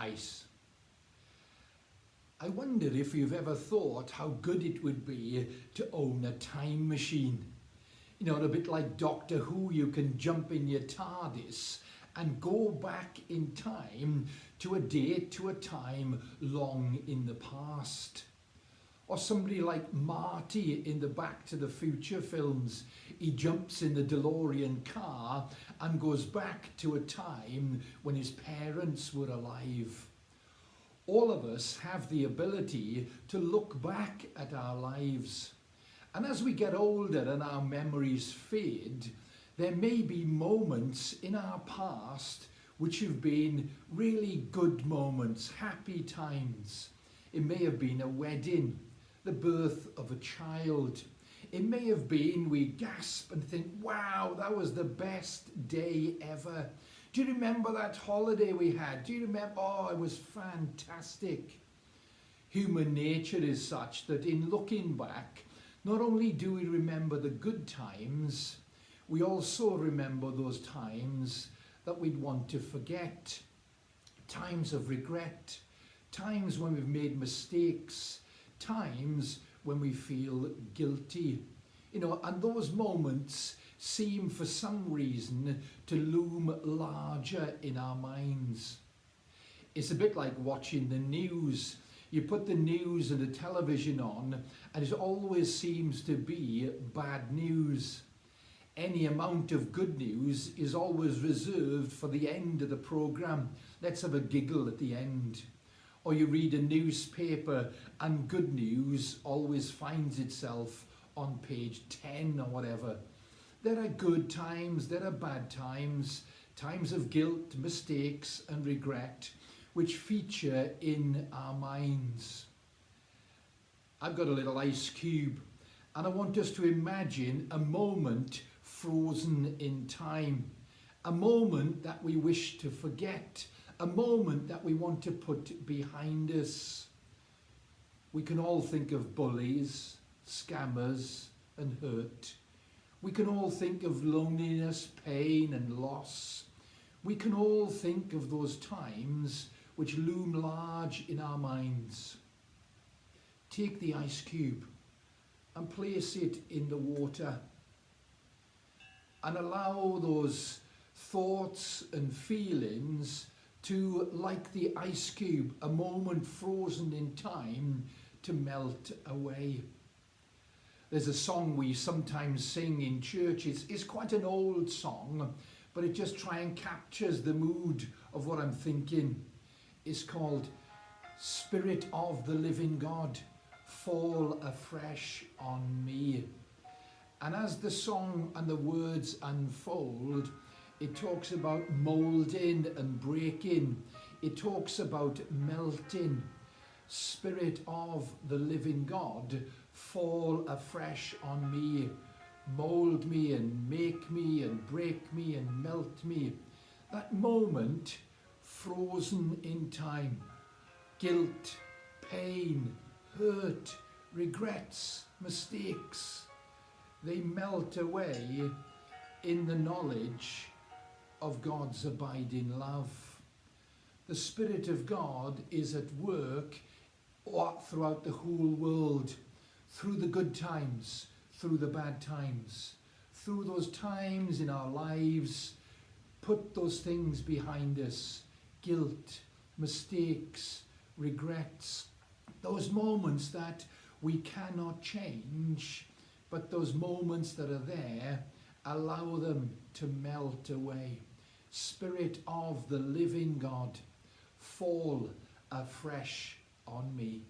ice. I wonder if you've ever thought how good it would be to own a time machine. You know, a bit like Doctor Who, you can jump in your TARDIS and go back in time to a date, to a time long in the past. Or somebody like Marty in the Back to the Future films. He jumps in the DeLorean car and goes back to a time when his parents were alive. All of us have the ability to look back at our lives. And as we get older and our memories fade, there may be moments in our past which have been really good moments, happy times. It may have been a wedding, the birth of a child. It may have been we gasp and think, wow, that was the best day ever. Do you remember that holiday we had? Do you remember? Oh, it was fantastic. Human nature is such that in looking back, not only do we remember the good times, we also remember those times that we'd want to forget. Times of regret, times when we've made mistakes, times when we feel guilty. You know, and those moments seem for some reason to loom larger in our minds. It's a bit like watching the news. You put the news and the television on and it always seems to be bad news. Any amount of good news is always reserved for the end of the programme. Let's have a giggle at the end. Or you read a newspaper and good news always finds itself on page 10 or whatever. There are good times, there are bad times, times of guilt, mistakes and regret, which feature in our minds. I've got a little ice cube and I want us to imagine a moment frozen in time, a moment that we wish to forget, a moment that we want to put behind us. We can all think of bullies, scammers and hurt. We can all think of loneliness, pain and loss. We can all think of those times which loom large in our minds. Take the ice cube and place it in the water and allow those thoughts and feelings to, like the ice cube, a moment frozen in time, to melt away. There's a song we sometimes sing in churches. It's quite an old song, but it just captures the mood of what I'm thinking. It's called Spirit of the Living God, Fall Afresh on Me. And as the song and the words unfold, it talks about moulding and breaking. It talks about melting. Spirit of the living God, fall afresh on me. Mould me and make me and break me and melt me. That moment frozen in time. Guilt, pain, hurt, regrets, mistakes. They melt away in the knowledge of God's abiding love. The Spirit of God is at work throughout the whole world, through the good times, through the bad times, through those times in our lives. Put those things behind us, guilt, mistakes, regrets, those moments that we cannot change, but those moments that are there, allow them to melt away. Spirit of the living God, fall afresh on me.